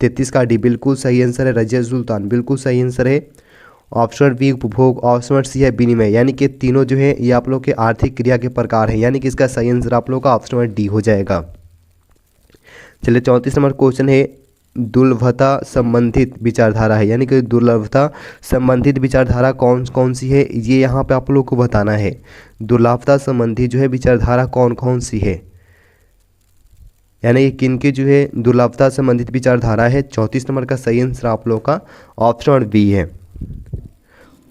33 का डी बिल्कुल सही आंसर है। रजिया सुल्तान बिल्कुल सही आंसर है। ऑप्शन नंबर बी उपभोग, ऑप्शन नंबर सी है विनिमय, यानी कि तीनों जो है ये आप लोग के आर्थिक क्रिया के प्रकार हैं, यानी कि इसका सही आंसर आप लोग का ऑप्शन नंबर डी हो जाएगा। चलिए 34 नंबर क्वेश्चन है दुर्लभता संबंधित विचारधारा है, यानी कि दुर्लभता संबंधित विचारधारा कौन कौन सी है, ये यहाँ पे आप लोग को बताना है। दुर्लभता संबंधी जो है विचारधारा कौन कौन सी है, यानी कि किनकी जो है दुर्लभता संबंधित विचारधारा है। 34 नंबर का सही आंसर आप लोग का ऑप्शन नंबर बी है।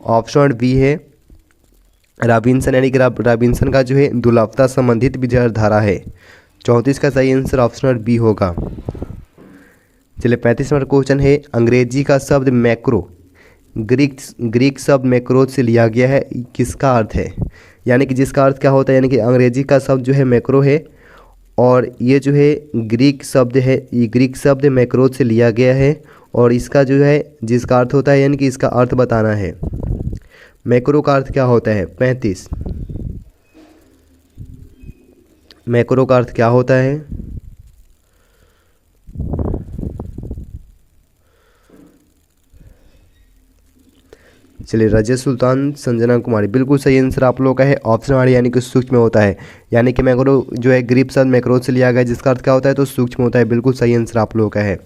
ऑप्शन नंबर बी है रॉबिन्सन, यानी कि रॉबिन्सन का जो है दुर्लभता संबंधित विचारधारा है। 34 का सही आंसर ऑप्शन नंबर बी होगा। चलिए 35 नंबर क्वेश्चन है अंग्रेजी का शब्द मैक्रो ग्रीक शब्द मैक्रोज से लिया गया है, किसका अर्थ है, यानी कि जिसका अर्थ क्या होता है, यानी कि अंग्रेजी का शब्द जो है मैक्रो है और ये जो है ग्रीक शब्द है, ये ग्रीक शब्द मैक्रोज से लिया गया है और इसका जो है जिसका अर्थ होता है यानी कि इसका अर्थ बताना है। मैक्रो का अर्थ क्या होता है? 35। मैक्रो का अर्थ क्या होता है? चलिए, रजिया सुल्तान, संजना कुमारी, बिल्कुल सही आंसर आप लोगों का है ऑप्शन वाली, यानी कि सूक्ष्म होता है। यानी कि मैक्रो जो है ग्रीक शब्द मैक्रोज से लिया गया है जिसका अर्थ क्या होता है? तो सूक्ष्म होता है। बिल्कुल सही आंसर आप लोगों का है।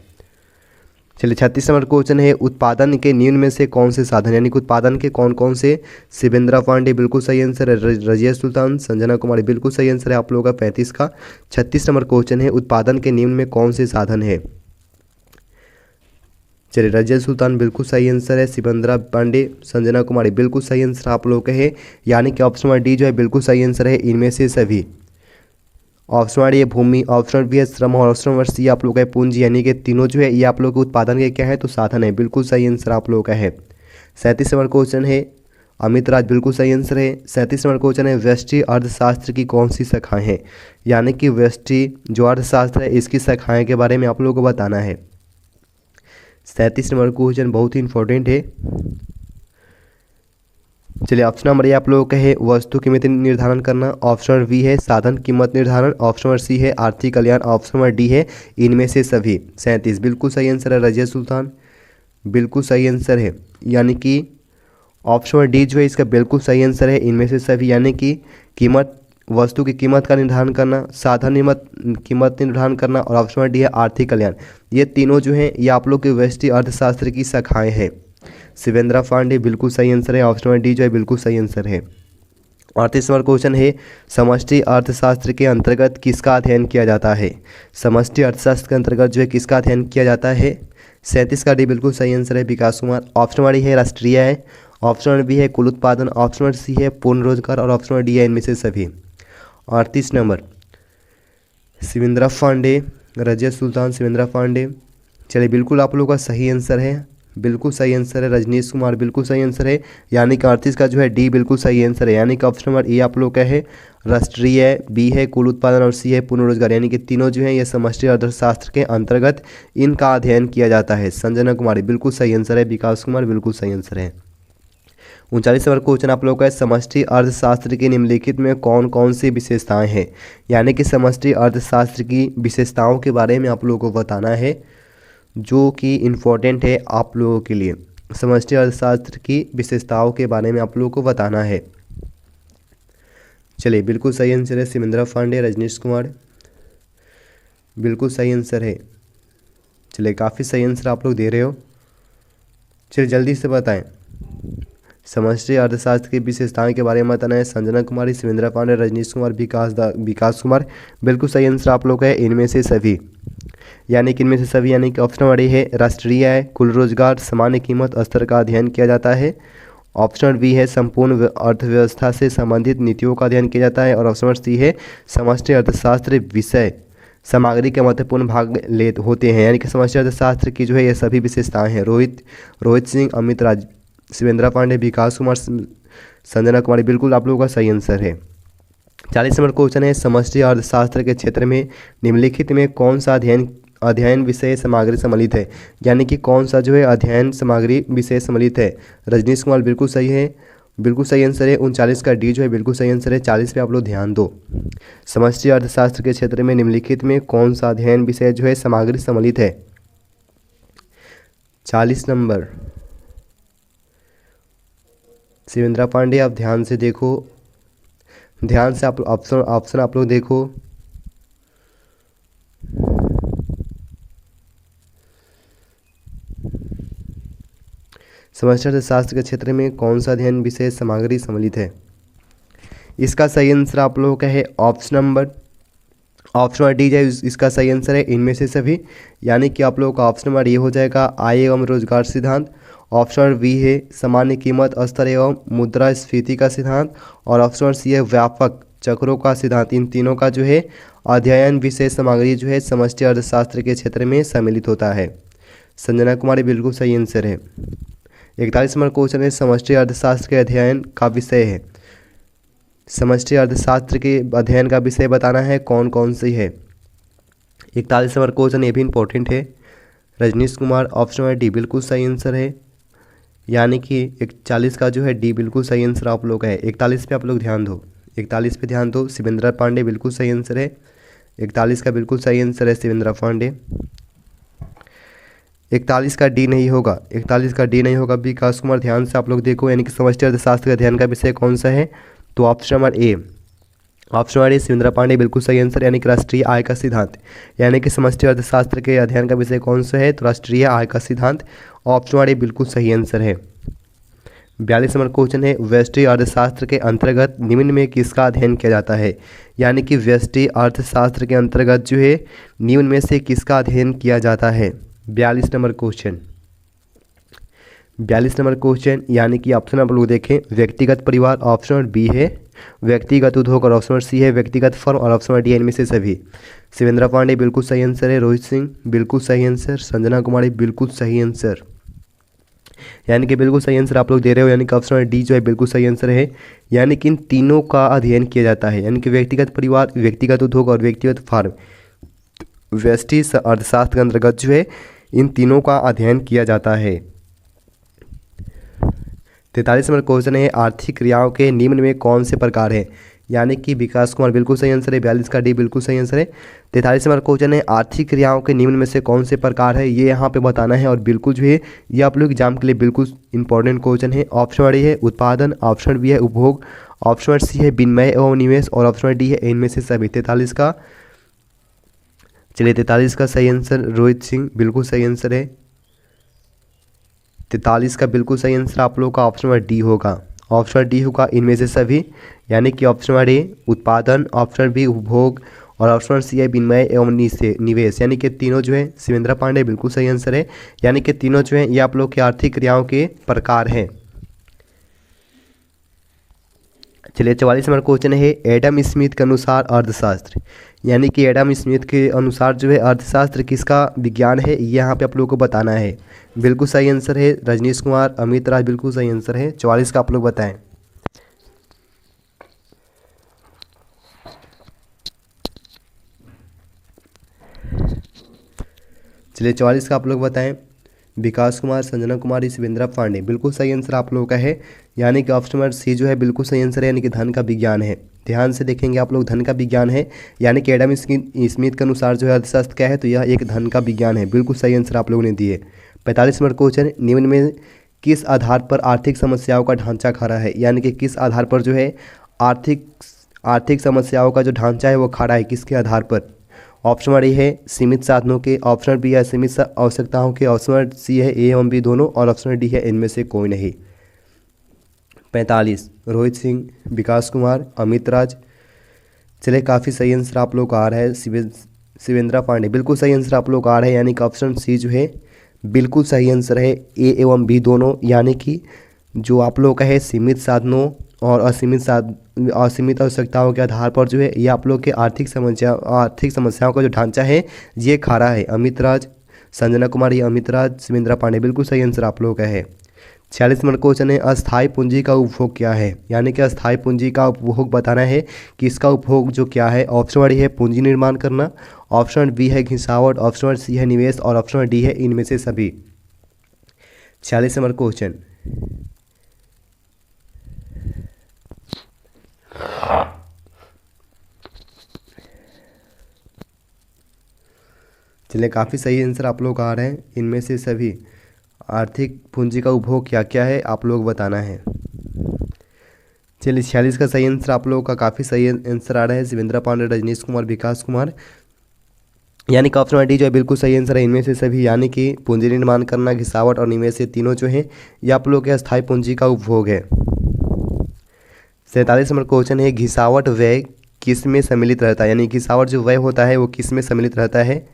चलिए, 36 नंबर क्वेश्चन है, उत्पादन के निम्न में से कौन से साधन, यानी कि उत्पादन के कौन कौन से? शिवेंद्रा पांडे, बिल्कुल सही आंसर है। रजिया सुल्तान, संजना कुमारी, बिल्कुल सही आंसर है आप लोगों का 35 का। 36 नंबर क्वेश्चन है, उत्पादन के निम्न में कौन से साधन है? चलिए, रजिया सुल्तान बिल्कुल सही आंसर है। शिवेंद्रा पांडे, संजना कुमारी, बिल्कुल सही आंसर आप लोगों का है। यानी कि ऑप्शन नंबर डी जो है बिल्कुल सही आंसर है इनमें से सभी। ऑप्शन नंबर ए भूमि, ऑप्शन नंबर बी है श्रम और ऑप्शन नंबर सी आप लोग का है पूंजी, यानी कि तीनों जो है ये आप लोग के उत्पादन के क्या है? तो साधन है। बिल्कुल सही आंसर आप लोगों का है। 37 नंबर क्वेश्चन है, अमित राज, बिल्कुल सही आंसर है। 37 नंबर क्वेश्चन है, व्यष्टि अर्थशास्त्र की कौन सी शाखाएं हैं? यानी कि व्यष्टि जो अर्थशास्त्र है इसकी शाखाएं के बारे में आप लोगों को बताना है। 37 नंबर क्वेश्चन बहुत ही इंपॉर्टेंट है। चलिए, ऑप्शन नंबर ए आप लोगों का है वस्तु कीमत निर्धारण करना, ऑप्शन नंबर बी है साधन कीमत निर्धारण, ऑप्शन नंबर सी है आर्थिक कल्याण, ऑप्शन नंबर डी है इनमें से सभी। 37 बिल्कुल सही आंसर है रजिया सुल्तान, बिल्कुल सही आंसर है। यानी कि ऑप्शन नंबर डी जो है इसका बिल्कुल सही आंसर है इनमें से सभी। यानी कि कीमत, वस्तु की कीमत का निर्धारण करना, साधन कीमत निर्धारण करना और ऑप्शन नंबर डी है आर्थिक कल्याण। ये तीनों जो है ये आप लोग के व्यष्टि अर्थशास्त्र की शाखाएं हैं। शिवेंद्रा पांडे, बिल्कुल सही आंसर है। ऑप्शन नंबर डी जो है बिल्कुल सही आंसर है। 38 नंबर क्वेश्चन है, समष्टि अर्थशास्त्र के अंतर्गत किसका अध्ययन किया जाता है? समष्टि अर्थशास्त्र के अंतर्गत जो है किसका अध्ययन किया जाता है? 37 का डी बिल्कुल सही आंसर है विकास कुमार। ऑप्शन नंबर डी है राष्ट्रीय है, ऑप्शन नंबर बी है कुल उत्पादन, ऑप्शन नंबर सी है पूर्ण रोजगार और ऑप्शन नंबर डी है इनमें से सभी। 38 नंबर शिवेंद्रा पांडे, रजिया सुल्तान, शिवेंद्रा पांडे, चलिए बिल्कुल आप लोगों का सही आंसर है, बिल्कुल सही आंसर है। रजनीश कुमार, बिल्कुल सही आंसर है। यानी कि 38 का जो है डी बिल्कुल सही आंसर है। यानी कि ऑप्शन नंबर ए आप लोग का है राष्ट्रीय, बी है कुल उत्पादन और सी है पूर्ण रोजगार, यानी कि तीनों जो है ये समष्टि अर्थशास्त्र के अंतर्गत इनका अध्ययन किया जाता है। संजना कुमारी, बिल्कुल सही आंसर है। विकास कुमार, बिल्कुल सही आंसर है। 39 नंबर क्वेश्चन आप लोग का है, समष्टि अर्थशास्त्र की निम्नलिखित में कौन कौन सी विशेषताएं हैं? यानी कि समष्टि अर्थशास्त्र की विशेषताओं के बारे में आप लोगों को बताना है जो कि इम्पोर्टेंट है आप लोगों के लिए। समष्टि अर्थशास्त्र की विशेषताओं के बारे में आप लोगों को बताना है। चलिए, बिल्कुल सही आंसर है शिवेंद्रा पांडे, रजनीश कुमार, बिल्कुल सही आंसर है। चलिए, काफ़ी सही आंसर आप लोग दे रहे हो। चलिए जल्दी से बताएं, समष्टि अर्थशास्त्र की विशेषताओं के बारे में बताना है। संजना कुमारी, शिवेंद्रा पांडे, रजनीश कुमार, विकास कुमार, बिल्कुल सही आंसर आप लोग का है इनमें से सभी। यानी कि इनमें से सभी, यानी कि ऑप्शन नंबर ए है राष्ट्रीय है, कुल रोजगार, सामान्य कीमत स्तर का अध्ययन किया जाता है। ऑप्शन नंबर बी है संपूर्ण अर्थव्यवस्था से संबंधित नीतियों का अध्ययन किया जाता है और ऑप्शन नंबर सी है समष्टि अर्थशास्त्र विषय सामग्री के महत्वपूर्ण भाग होते हैं। यानी कि समष्टि अर्थशास्त्र की जो है ये सभी विशेषताएं हैं। रोहित सिंह, अमित राज, शिवेंद्रा पांडे, विकास कुमार, संजना कुमारी, बिल्कुल आप लोगों का सही आंसर है। 40 नंबर क्वेश्चन है, समष्टि अर्थशास्त्र के क्षेत्र में निम्नलिखित में कौन सा अध्ययन विषय सामग्री सम्मिलित है? यानी कि कौन सा जो है अध्ययन सामग्री विषय सम्मिलित है? रजनीश कुमार, बिल्कुल सही है, बिल्कुल सही आंसर है। 39 का डी जो है बिल्कुल सही आंसर है। 40 पे आप लोग ध्यान दो। समष्टि अर्थशास्त्र के क्षेत्र में निम्नलिखित में कौन सा अध्ययन विषय जो है सामग्री सम्मिलित है? 40 नंबर शिवेंद्रा पांडे, आप ध्यान से देखो, ध्यान से आप ऑप्शन आप लोग देखो। समष्टि अर्थशास्त्र के क्षेत्र में कौन सा अध्ययन विषय सामग्री सम्मिलित है? इसका सही आंसर आप लोगों का है ऑप्शन नंबर डी जो इसका सही आंसर है इनमें से सभी। यानी कि आप लोगों का ऑप्शन नंबर ये हो जाएगा आय एवं रोजगार सिद्धांत, ऑप्शन नंबर बी है सामान्य कीमत स्तर एवं मुद्रास्फीति का सिद्धांत और ऑप्शन नंबर सी है व्यापक चक्रों का सिद्धांत। इन तीनों का जो है अध्ययन विषय सामग्री जो है समष्टि अर्थशास्त्र के क्षेत्र में सम्मिलित होता है। संजना कुमारी, बिल्कुल सही आंसर है। 41 नंबर क्वेश्चन है, समष्टि अर्थशास्त्र के अध्ययन का विषय है। समष्टि अर्थशास्त्र के अध्ययन का विषय बताना है, कौन कौन सी है। 41 नंबर क्वेश्चन, ये भी इंपॉर्टेंट है। Rajneesh Kumar, option number D बिल्कुल सही आंसर है। यानी कि 41 का जो है डी बिल्कुल सही आंसर आप लोग का है। 41 पे आप लोग ध्यान दो, 41 पे ध्यान दो। शिवेंद्र पांडे बिल्कुल सही आंसर है। 41 का बिल्कुल सही आंसर है शिवेंद्र पांडे। 41 का डी नहीं होगा, 41 का डी नहीं होगा। विकास कुमार, ध्यान से आप लोग देखो, यानी कि समष्टि अर्थशास्त्र का अध्ययन का विषय कौन सा है, तो option number A, option number A Shivendra Pandey बिल्कुल सही आंसर। यानी कि राष्ट्रीय आय का सिद्धांत, यानी कि समष्टि अर्थशास्त्र के अध्ययन का विषय कौन सा है, तो राष्ट्रीय आय का सिद्धांत, ऑप्शन नंबर ए बिल्कुल सही आंसर है। 42 नंबर क्वेश्चन है, व्यष्टि अर्थशास्त्र के अंतर्गत निम्न में किसका अध्ययन किया जाता है। यानी कि व्यष्टि अर्थशास्त्र के अंतर्गत जो है निम्न में से किसका अध्ययन किया जाता है। 42 नंबर क्वेश्चन, 42 नंबर क्वेश्चन, यानी कि ऑप्शन आप लोग देखें, व्यक्तिगत परिवार ऑप्शन नंबर बी है, व्यक्तिगत उद्योग और ऑप्शन नंबर सी है व्यक्तिगत फर्म और ऑप्शन नंबर डी इनमें से सभी। शिवेंद्र पांडे बिल्कुल सही आंसर है। रोहित सिंह बिल्कुल सही आंसर। संजना कुमारी बिल्कुल सही आंसर, यानी कि बिल्कुल सही आंसर आप लोग दे रहे हो। यानी कि ऑप्शन नंबर डी जो है बिल्कुल सही आंसर है। यानी कि इन तीनों का अध्ययन किया जाता है, यानी कि व्यक्तिगत परिवार, व्यक्तिगत उद्योग और व्यक्तिगत फार्म, व्यष्टि अर्थशास्त्र के अंतर्गत जो है इन तीनों का अध्ययन किया जाता है। 43 नंबर क्वेश्चन है, आर्थिक क्रियाओं के निम्न में कौन से प्रकार हैं। यानी कि विकास कुमार बिल्कुल सही आंसर है। 42 का डी बिल्कुल सही आंसर है। 43 नंबर क्वेश्चन है, आर्थिक क्रियाओं के निम्न में से कौन से प्रकार है, ये यहाँ पे बताना है। और बिल्कुल जो है ये आप लोग एग्जाम के लिए बिल्कुल इंपॉर्टेंट क्वेश्चन है। ऑप्शन नंबर ए है उत्पादन, ऑप्शन बी है उपभोग, ऑप्शन नंबर सी है विनिमय एवं निवेश और ऑप्शन नंबर डी है इनमें से सभी। 43 का, चलिए 43 का सही आंसर रोहित सिंह बिल्कुल सही आंसर है। 43 का बिल्कुल सही आंसर आप लोग का ऑप्शन नंबर डी होगा, ऑप्शन डी होगा इनमें से सभी। यानी कि ऑप्शन नंबर ए उत्पादन, ऑप्शन बी उपभोग और ऑप्शन सी है विनिमय एवं निवेश। यानी कि तीनों जो है शिवेंद्र पांडे बिल्कुल सही आंसर है। यानी कि तीनों जो है ये आप लोग के आर्थिक क्रियाओं के प्रकार हैं। चलिए 44 नंबर क्वेश्चन है, एडम स्मिथ के अनुसार अर्थशास्त्र, यानी कि एडम स्मिथ के अनुसार जो है अर्थशास्त्र किसका विज्ञान है, ये यहाँ पे आप लोगों को बताना है। बिल्कुल सही आंसर है रजनीश कुमार, अमित राज बिल्कुल सही आंसर है। 44 का आप लोग बताएं। चलिए 44 का आप लोग बताएं। विकास कुमार, संजना कुमारी, शिवेंद्र पांडे बिल्कुल सही आंसर आप लोगों का है। यानी कि ऑप्शन नंबर सी जो है बिल्कुल सही आंसर है, यानी कि धन का विज्ञान है। ध्यान से देखेंगे आप लोग, धन का विज्ञान है। यानी कि एडम स्मिथ के अनुसार जो है अर्थशास्त्र क्या है, तो यह एक धन का विज्ञान है। बिल्कुल सही आंसर आप लोगों ने दिए। 45 नंबर क्वेश्चन, निम्न में किस आधार पर आर्थिक समस्याओं का ढांचा खड़ा है। यानी कि किस आधार पर जो है आर्थिक समस्याओं का जो ढांचा है वो खड़ा है, किसके आधार पर। ऑप्शन नंबर ए है सीमित साधनों के, ऑप्शन बी है सीमित आवश्यकताओं के, ऑप्शन सी है ए एवं बी दोनों और ऑप्शन डी है इनमें से कोई नहीं। 45 रोहित सिंह, विकास कुमार, अमित राज। चलिए काफ़ी सही आंसर आप लोग का आ रहा है। शिवेंद्र पांडे बिल्कुल सही आंसर आप लोग का आ रहा है। यानी कि ऑप्शन सी जो है बिल्कुल सही आंसर है, ए एवं बी दोनों। यानी कि जो आप लोग का है सीमित साधनों और असीमित आवश्यकताओं के आधार पर जो है ये आप लोग के आर्थिक समस्याओं का जो ढांचा है ये खड़ा है। अमित राज, संजना कुमारी, अमित राज, शिवेंद्र पांडे बिल्कुल सही आंसर आप लोग का है। 46 नंबर क्वेश्चन है, अस्थायी पूंजी का उपभोग क्या है। यानी कि अस्थायी पूंजी का उपभोग बताना है कि इसका उपभोग जो क्या है। ऑप्शन डी है पूंजी निर्माण करना, ऑप्शन बी है घिसावट, ऑप्शन सी है निवेश और ऑप्शन डी है इनमें से सभी। 46 नंबर क्वेश्चन, चलिए काफ़ी सही आंसर आप लोग आ रहे हैं। इनमें से सभी आर्थिक पूंजी का उपभोग क्या क्या है आप लोग बताना है। चलिए 46 का सही आंसर आप लोगों का काफ़ी सही आंसर आ रहा है। शिवेंद्र पांडे, रजनीश कुमार, विकास कुमार। यानी कि ऑप्शन डी जो है बिल्कुल सही आंसर है इनमें से सभी। यानी कि पूंजी निर्माण करना, घिसावट और निवेश, ये तीनों जो है ये आप लोग के अस्थायी पूंजी का उपभोग है। 47 नंबर क्वेश्चन है, घिसावट व्यय किस में सम्मिलित रहता है। यानी घिसावट जो व्यय होता है वो किस में सम्मिलित रहता है,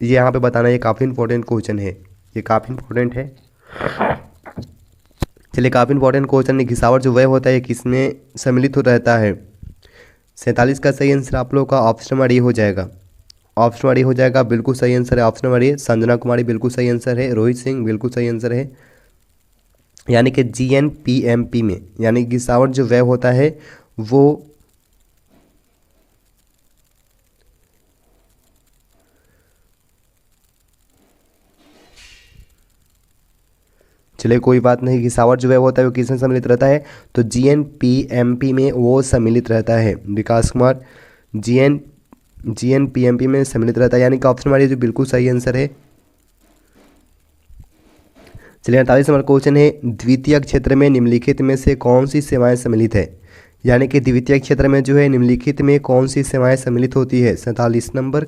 ये यहाँ पे बताना। ये काफ़ी इंपॉर्टेंट क्वेश्चन है, ये काफ़ी इंपॉर्टेंट है। चलिए काफ़ी इंपॉर्टेंट क्वेश्चन है, घिसावट जो व्यय होता है किस में सम्मिलित हो रहता है। 47 का सही आंसर आप लोग का ऑप्शन नंबर ए हो जाएगा, ऑप्शन नंबर ए हो जाएगा। बिल्कुल सही आंसर है ऑप्शन नंबर ए। संजना कुमारी बिल्कुल सही आंसर है। रोहित सिंह बिल्कुल सही आंसर है। यानी कि GNPMP में, यानी घिसावट जो व्यय होता है वो चलिए कोई बात नहीं, घिसावट जो है वो होता है वो किसमें सम्मिलित रहता है, तो GNPMP में वो सम्मिलित रहता है। विकास कुमार GNPMP में सम्मिलित रहता है, यानी कि ऑप्शन हमारी जो बिल्कुल सही आंसर है। चलिए 48 नंबर क्वेश्चन है, द्वितीय क्षेत्र में निम्नलिखित में से कौन सी सेवाएं सम्मिलित है, यानी कि द्वितीय क्षेत्र में जो है निम्नलिखित में कौन सी सेवाएं सम्मिलित होती है। 47 नंबर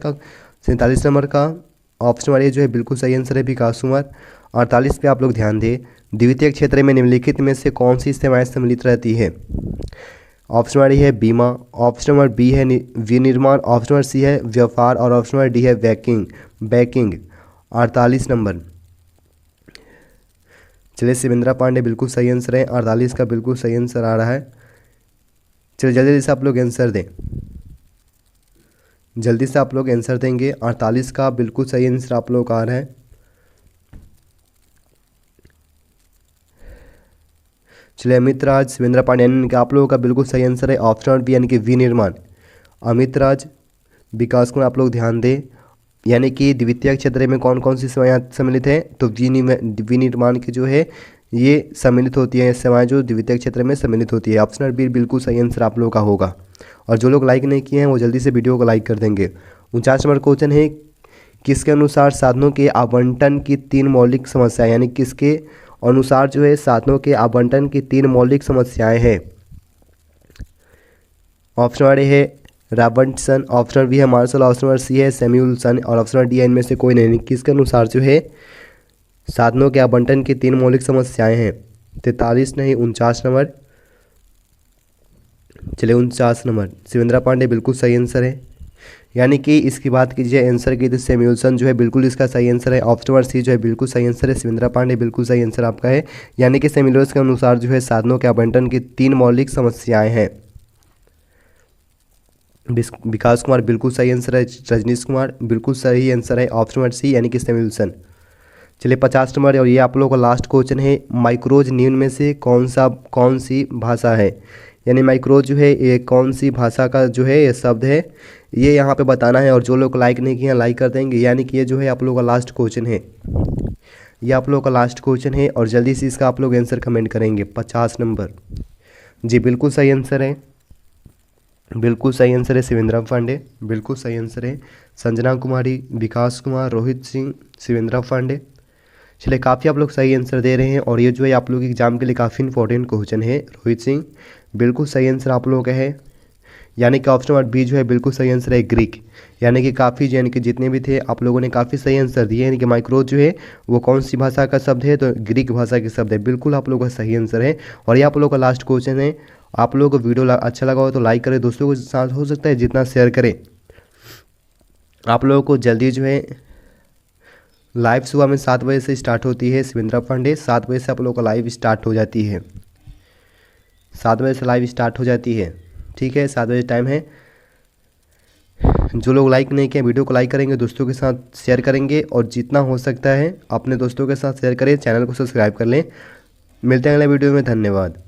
का ऑप्शन वाली जो है बिल्कुल सही आंसर है विकास कुमार। 48 पे आप लोग ध्यान दें, द्वितीय क्षेत्र में निम्नलिखित में से कौन सी सेवाएं सम्मिलित रहती है। ऑप्शन वाली है बीमा, ऑप्शन नंबर बी है विनिर्माण, ऑप्शन नंबर सी है व्यापार और ऑप्शन नंबर डी है बैंकिंग। 48 नंबर, चलिए शिवेंद्रा पांडे बिल्कुल सही आंसर है, 48 का बिल्कुल सही आंसर आ रहा है। चलिए जल्दी से आप लोग आंसर दें, जल्दी से आप लोग आंसर देंगे। 48 का बिल्कुल सही आंसर आप लोग आ रहा है। चलिए अमित राज, शिवेंद्र पांडे, यानी कि आप लोगों का बिल्कुल सही आंसर है ऑप्शन बी, यानी कि विनिर्माण। अमित राज, विकास को आप लोग ध्यान दें, यानी कि द्वितीय क्षेत्र में कौन कौन सी सेवाएं सम्मिलित हैं, तो विनिर्माण की जो है ये सम्मिलित होती है, सेवाएं जो द्वितीय क्षेत्र में सम्मिलित होती है। ऑप्शन बी बिल्कुल सही आंसर आप लोगों का होगा। और जो लोग लाइक नहीं किए हैं वो जल्दी से वीडियो को लाइक कर देंगे। 49 नंबर क्वेश्चन है, किसके अनुसार साधनों के आवंटन की 3 मौलिक समस्याएं, यानी किसके अनुसार जो है साधनों के आवंटन की 3 मौलिक समस्याएं हैं। ऑप्शन वाले है रॉबर्टसन, ऑप्शन बी है मार्शल, ऑप्शन नंबर सी है सैमुअलसन और ऑप्शन नंबर डी है इनमें से कोई नहीं। किसके अनुसार जो है साधनों के आवंटन की 3 मौलिक समस्याएं हैं। 43 नहीं, 49 नंबर। चलिए 49 नंबर, शिवेंद्र पांडे बिल्कुल सही आंसर है, यानी कि इसकी बात कीजिए आंसर की तो सैमुअलसन जो है बिल्कुल इसका सही आंसर है। ऑप्शन नंबर सी जो है बिल्कुल सही आंसर है, शिवेंद्र पांडे बिल्कुल सही आंसर आपका है, यानी कि सैमुअलसन के अनुसार जो है साधनों के आवंटन की 3 मौलिक समस्याएं हैं। विकास कुमार बिल्कुल सही आंसर है, रजनीश कुमार बिल्कुल सही आंसर है, ऑप्शन नंबर सी यानी कि सैमुअलसन। चलिए 50 नंबर, और ये आप लोगों का लास्ट क्वेश्चन है, माइक्रोज निम्न में से कौन सी भाषा है, यानी माइक्रोज जो है ये कौन सी भाषा का जो है ये शब्द है, ये यहाँ पे बताना है। और जो लोग लाइक नहीं किए लाइक कर देंगे, यानी कि ये जो है आप लोगों का लास्ट क्वेश्चन है, ये आप लोगों का लास्ट क्वेश्चन है और जल्दी से इसका आप लोग आंसर कमेंट करेंगे। 50 नंबर जी बिल्कुल सही आंसर है, बिल्कुल सही आंसर है शिवेंद्र पांडे, बिल्कुल सही आंसर है संजना कुमारी, विकास कुमार, रोहित सिंह, शिवेंद्र पांडे। चलिए काफ़ी आप लोग सही आंसर दे रहे हैं और ये जो है आप लोग एग्जाम के लिए काफ़ी इंपॉर्टेंट क्वेश्चन है। रोहित सिंह बिल्कुल सही आंसर आप लोगों का है, यानी कि ऑप्शन नंबर बी जो है बिल्कुल सही आंसर है ग्रीक, यानी कि काफ़ी यानी कि जितने भी थे आप लोगों ने काफ़ी सही आंसर दिए, यानी कि माइक्रोज जो है वो कौन सी भाषा का शब्द है, तो ग्रीक भाषा के शब्द है, बिल्कुल आप लोगों का सही आंसर है। और ये आप लोगों का लास्ट क्वेश्चन है। आप लोगों को वीडियो अच्छा लगा हो तो लाइक करें, दोस्तों के साथ हो सकता है जितना शेयर करें। आप लोगों को जल्दी जो है लाइव सुबह में 7 बजे से स्टार्ट होती है, शिवेंद्र पांडे 7 बजे से आप लोगों को लाइव स्टार्ट हो जाती है, 7 बजे से लाइव स्टार्ट हो जाती है, ठीक है 7 बजे टाइम है। जो लोग लाइक नहीं किए वीडियो को लाइक करेंगे, दोस्तों के साथ शेयर करेंगे और जितना हो सकता है अपने दोस्तों के साथ शेयर करें, चैनल को सब्सक्राइब कर लें। मिलते हैं अगले वीडियो में, धन्यवाद।